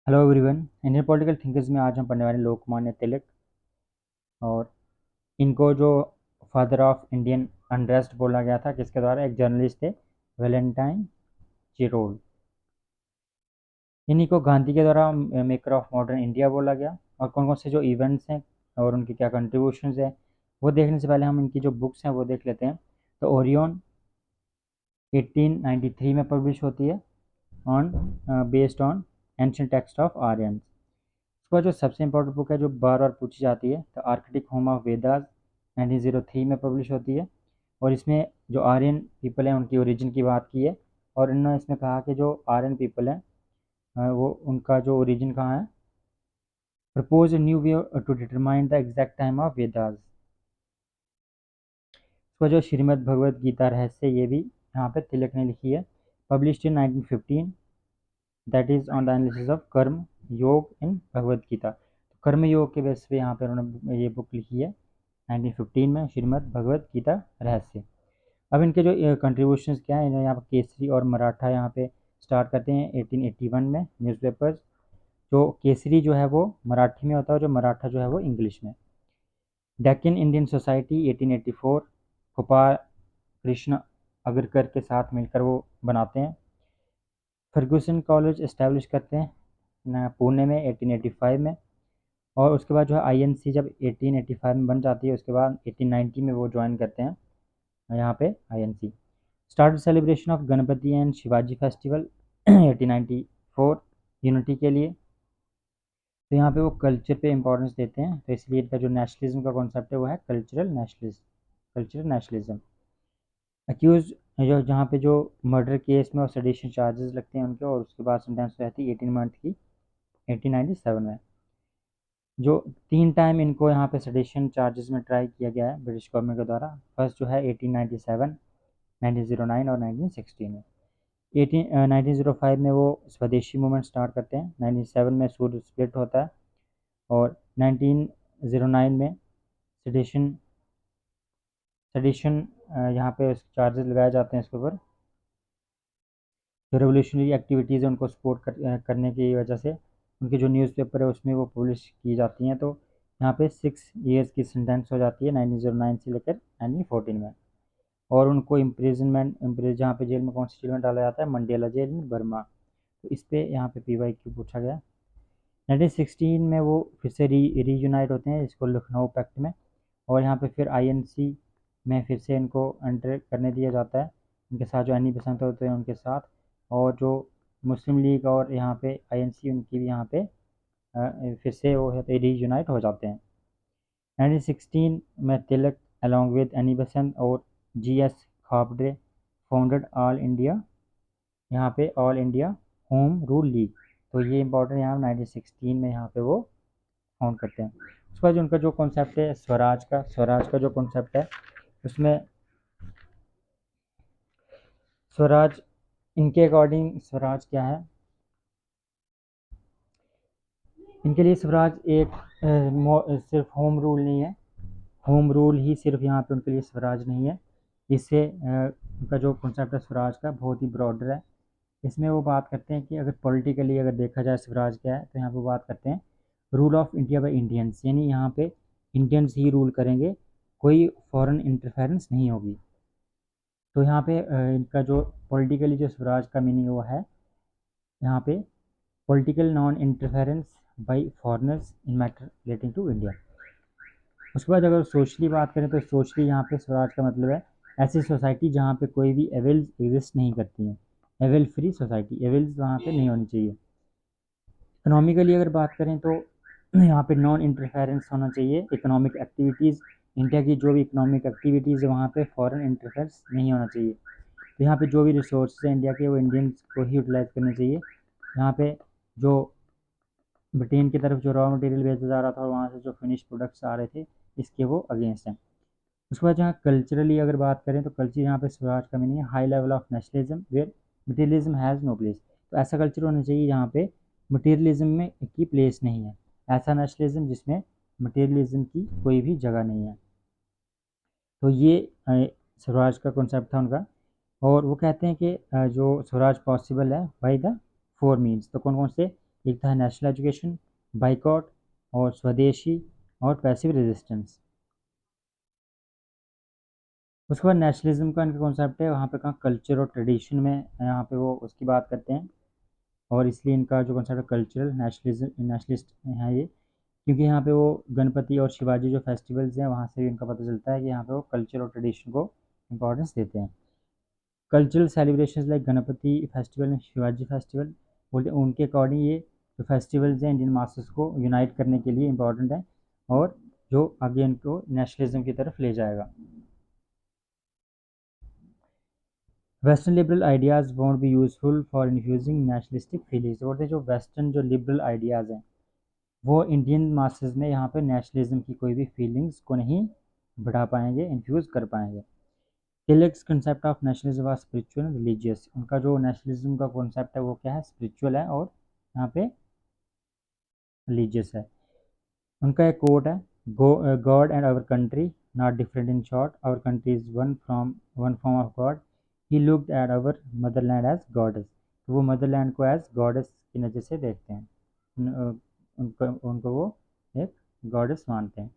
Hello everyone. Indian political thinkers में आज हम पढ़ने वाले लोकमान्य तिलक। और इनको जो फादर ऑफ इंडियन अनरेस्ट बोला गया था किसके द्वारा? एक जर्नलिस्ट थे, वैलेंटाइन चिरोल। इन्हीं को गांधी के द्वारा मेकर ऑफ मॉडर्न इंडिया बोला गया। और कौन कौन से जो इवेंट्स हैं और उनके क्या कंट्रीब्यूशंस हैं वो देखने से पहले हम इनकी जो बुक्स हैं वो देख लेते हैं। तो ओरियन 1893 में पब्लिश होती है, on based on ancient text of Aryan. उसका जो सबसे इम्पोर्टेंट बुक है जो बार बार पूछी जाती है, the Arctic home of Vedas, 1903 में पब्लिश होती है। और इसमें जो आर्यन पीपल हैं उनकी ओरिजिन की बात की है। और इन्होंने इसमें कहा कि जो आर्यन पीपल हैं वो उनका जो ओरिजिन कहाँ है। Propose a new way to determine the exact time of Vedas. उसका जो श्रीमद् भगवद गीता रहस्य ये भी यहाँ पे तिलक ने लिखी है, published in 1915, that is on the analysis of कर्म योग इन भगवद गीता। तो कर्म योग के बेस पे यहाँ पे उन्होंने ये बुक लिखी है 1915 में, श्रीमद् भगवद गीता रहस्य। अब इनके जो कंट्रीब्यूशंस क्या है, इन्होंने यहाँ पर केसरी और मराठा यहाँ पे स्टार्ट करते हैं 1881 में न्यूज़पेपर्स। जो केसरी जो है वो मराठी में होता है और जो मराठा जो है वो इंग्लिश में। डेक्कन इंडियन सोसाइटी 1884, गोपाल कृष्ण अग्रकर के साथ मिलकर वो बनाते हैं। फर्गूसन कॉलेज इस्टेब्लिश करते हैं पुणे में 1885 में। और उसके बाद जो है आईएनसी जब 1885 में बन जाती है, उसके बाद 1890 में वो ज्वाइन करते हैं यहाँ पे INC. Start celebration of Ganpati and Shivaji festival 1894 unity के लिए। तो यहाँ पे वो कल्चर पे इम्पोर्टेंस देते हैं, तो इसलिए इनका जो नेशनलिज्म का कॉन्सेप्ट है वो है cultural nationalism. Cultural nationalism accuse जो जहाँ पे जो मर्डर केस में और सेडिशन चार्जेस लगते हैं उनके, और उसके बाद सेंटेंस रहती है 18 मंथ की 1897 में। जो 3 टाइम इनको यहाँ पे सेडिशन चार्जेस में ट्राई किया गया है ब्रिटिश गवर्नमेंट के द्वारा। फर्स्ट जो है 1897, 1909 और 1916 में। 1905 में वो स्वदेशी मूवमेंट स्टार्ट करते हैं। 1907 में सूर्य स्प्लिट होता है। और 1909 में सेडिशन सेडिशन यहाँ पे चार्जेस लगाए जाते हैं इसके ऊपर। जो रेवोल्यूशनरी एक्टिविटीज़ है उनको सपोर्ट करने की वजह से उनके जो न्यूज़पेपर है उसमें वो पब्लिश की जाती हैं। तो यहाँ पे 6 ईयर्स की सेंटेंस हो जाती है 1909 से लेकर 1914 में। और उनको इम्प्रिजनमेंट जहाँ पे जेल में कौन सी जेल में डाला जाता है, मंडेला जेल में बर्मा। तो इस पे यहाँ पे PYQ पूछा गया। 1916 में वो फिर से रीयूनाइट होते हैं इसको लखनऊ पैक्ट में। और यहाँ पे फिर INC में फिर से इनको एंटर करने दिया जाता है, उनके साथ जो एनी बेसेंट होते हैं उनके साथ। और जो मुस्लिम लीग और यहाँ पे INC उनकी भी यहाँ पे फिर से वो रीयूनाइट हो जाते हैं। 1916 में तिलक अलॉन्ग विद एनी बेसेंट और GS खापड़े फाउंडेड ऑल इंडिया, यहाँ पे all India home rule league. तो ये इंपॉर्टेंट यहाँ 1916 में यहाँ पे वो फाउंड करते हैं। उसके बाद जो उनका जो कॉन्सेप्ट है स्वराज का जो कॉन्सेप्ट है उसमें स्वराज, इनके अकॉर्डिंग स्वराज क्या है, इनके लिए स्वराज एक सिर्फ होम रूल नहीं है। होम रूल ही सिर्फ यहाँ पे उनके लिए स्वराज नहीं है। इससे उनका जो कॉन्सेप्ट है स्वराज का बहुत ही ब्रॉडर है। इसमें वो बात करते हैं कि अगर पॉलिटिकली अगर देखा जाए स्वराज क्या है, तो यहाँ पे बात करते हैं rule of India by Indians, यानी यहाँ पे इंडियंस ही रूल करेंगे, कोई फॉरेन इंटरफेरेंस नहीं होगी। तो यहाँ पे इनका जो पॉलिटिकली जो स्वराज का मीनिंग वो है यहाँ पे political non interference by foreigners in matter relating to India. उसके बाद अगर सोशली बात करें तो सोशली यहाँ पे स्वराज का मतलब है ऐसी सोसाइटी जहाँ पे कोई भी एविल्स एग्जिस्ट नहीं करती हैं। एविल फ्री सोसाइटी, एविल्स वहाँ पे नहीं होनी चाहिए। इकोनॉमिकली अगर बात करें तो यहाँ पे नॉन इंटरफेरेंस होना चाहिए। इकोनॉमिक एक्टिविटीज़, इंडिया की जो भी इकोनॉमिक एक्टिविटीज़ है वहाँ पे फॉरेन इंटरफेरेंस नहीं होना चाहिए। तो यहाँ पे जो भी रिसोर्स है इंडिया के वो इंडियंस को ही यूटिलाइज करने चाहिए। यहाँ पे जो ब्रिटेन की तरफ जो रॉ मटेरियल भेजा जा रहा था और वहाँ से जो फिनिश प्रोडक्ट्स आ रहे थे इसके वो अगेंस्ट हैं। उसके बाद जहाँ कल्चरली अगर बात करें तो कल्चर यहाँ पे स्वराज का मीनिंग है high level of nationalism where materialism has no place. तो ऐसा कल्चर होना चाहिए जहाँ पे मटेरियलिज्म में की प्लेस नहीं है, ऐसा नेशनलिज्म जिसमें मटेरियलिज्म की कोई भी जगह नहीं है। तो ये स्वराज का कॉन्सेप्ट था उनका। और वो कहते हैं कि जो स्वराज पॉसिबल है बाई द 4 मीन्स। तो कौन कौन से? एक था नेशनल एजुकेशन, बाइकआउट और स्वदेशी और पैसिव रेजिस्टेंस। उसके बाद नेशनलिज्म का इनका कॉन्सेप्ट है, वहाँ पे कहाँ कल्चर और ट्रेडिशन में यहाँ पे वो उसकी बात करते हैं, और इसलिए इनका जो कॉन्सेप्ट है कल्चरल नेशनलिज्म नेशनलिस्ट है ये, क्योंकि यहाँ पे वो गणपति और शिवाजी जो फेस्टिवल्स हैं वहाँ से भी इनका पता चलता है कि यहाँ पे वो कल्चर और ट्रेडिशन को इम्पोर्टेंस देते हैं। Cultural celebrations like Ganpati festival and Shivaji festival बोलते हैं, उनके अकॉर्डिंग ये जो फेस्टिवल्स हैं इंडियन मासेस को यूनाइट करने के लिए इम्पॉर्टेंट है, और जो आगे इनको नेशनलिज्म की तरफ ले जाएगा। Western liberal ideas want be useful for infusing nationalistic feelings. बोलते हैं जो वेस्टर्न जो लिबरल आइडियाज़ हैं वो इंडियन मासेस में यहाँ पे नेशनलिज्म की कोई भी फीलिंग्स को नहीं बढ़ा पाएंगे, इन्फ्यूज़ कर पाएंगे। Tilak's concept of nationalism was spiritual and religious. उनका जो नेशनलिज्म का कॉन्सेप्ट है वो क्या है, स्पिरिचुअल है और यहाँ पे रिलीजियस है। उनका एक कोट है, God and our country not different, in short our country is one form of God, he looked at our motherland as goddess. तो वो मदरलैंड को एज गॉडेस की नज़र से देखते हैं, उनको वो एक गॉडेस मानते हैं।